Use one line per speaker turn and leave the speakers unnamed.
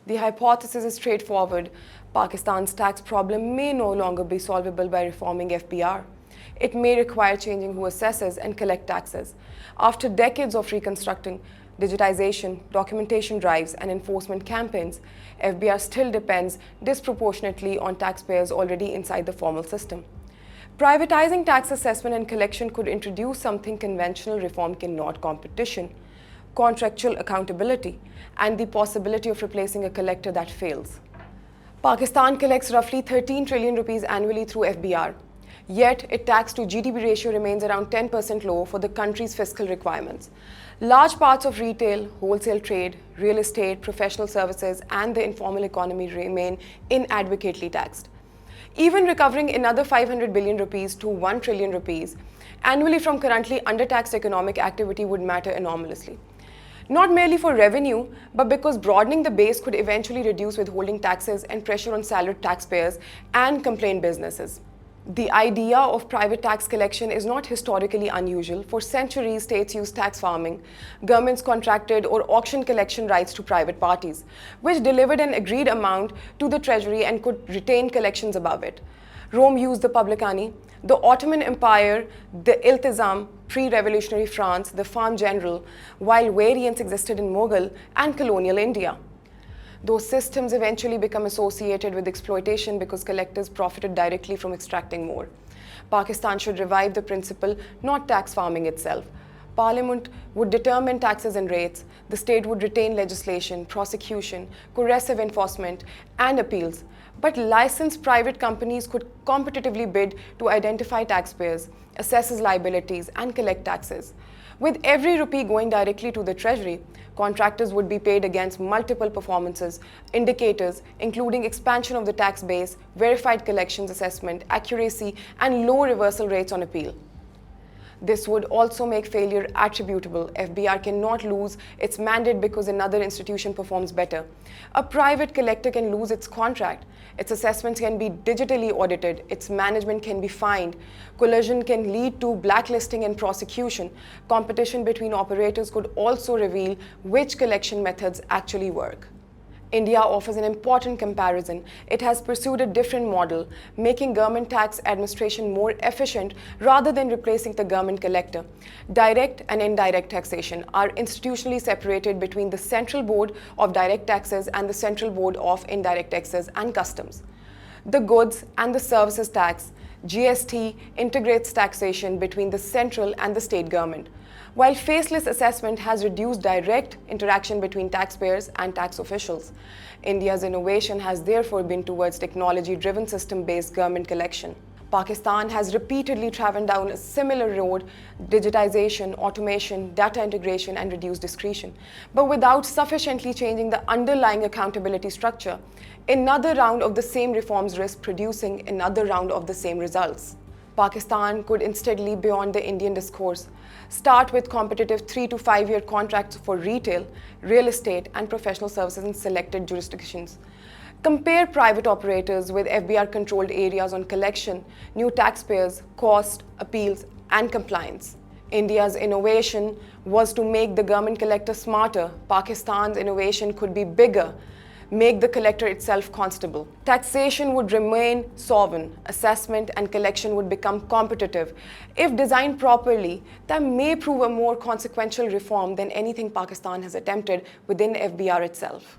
The hypothesis is straightforward. Pakistan's tax problem may no longer be solvable by reforming FBR. It may require changing who assesses and collects taxes. After decades of reconstructing, digitization, documentation drives, and enforcement campaigns, FBR still depends disproportionately on taxpayers already inside the formal system. Privatizing tax assessment and collection could introduce something conventional reform cannot: competition, contractual accountability, and the possibility of replacing a collector that fails. Pakistan collects roughly 13 trillion rupees annually through FBR. Yet, its tax to GDP ratio remains around 10% low for the country's fiscal requirements. Large parts of retail, wholesale trade, real estate, professional services, and the informal economy remain inadequately taxed. Even recovering another 500 billion rupees to 1 trillion rupees annually from currently undertaxed economic activity would matter enormously. Not merely for revenue, but because broadening the base could eventually reduce withholding taxes and pressure on salaried taxpayers and complaint businesses. The idea of private tax collection is not historically unusual. For centuries, states used tax farming. Governments contracted or auctioned collection rights to private parties, which delivered an agreed amount to the treasury and could retain collections above it. Rome used the publicani, the Ottoman Empire, the iltizam, pre-revolutionary France, the farm general, while variants existed in Mughal and colonial India. Those systems eventually become associated with exploitation because collectors profited directly from extracting more. Pakistan should revive the principle, not tax farming itself. Parliament would determine taxes and rates. The state would retain legislation, prosecution, coercive enforcement, and appeals. But licensed private companies could competitively bid to identify taxpayers, assess liabilities, and collect taxes. With every rupee going directly to the treasury, contractors would be paid against multiple performances, indicators, including expansion of the tax base, verified collections assessment, accuracy, and low reversal rates on appeal. This would also make failure attributable. FBR cannot lose its mandate because another institution performs better. A private collector can lose its contract. Its assessments can be digitally audited. Its management can be fined. Collusion can lead to blacklisting and prosecution. Competition between operators could also reveal which collection methods actually work. India offers an important comparison. It has pursued a different model, making government tax administration more efficient rather than replacing the government collector. Direct and indirect taxation are institutionally separated between the Central Board of Direct Taxes and the Central Board of Indirect Taxes and Customs. The goods and the services tax, GST, integrates taxation between the central and the state government, while faceless assessment has reduced direct interaction between taxpayers and tax officials. India's innovation has therefore been towards technology-driven system-based government collection. Pakistan has repeatedly traveled down a similar road: digitization, automation, data integration, and reduced discretion, but without sufficiently changing the underlying accountability structure. Another round of the same reforms risks producing another round of the same results. Pakistan could instead leap beyond the Indian discourse. Start with competitive 3 to 5 year contracts for retail, real estate, and professional services in selected jurisdictions. Compare private operators with FBR-controlled areas on collection, new taxpayers, cost, appeals, and compliance. India's innovation was to make the government collector smarter. Pakistan's innovation could be bigger: make the collector itself constable. Taxation would remain sovereign. Assessment and collection would become competitive. If designed properly, that may prove a more consequential reform than anything Pakistan has attempted within FBR itself.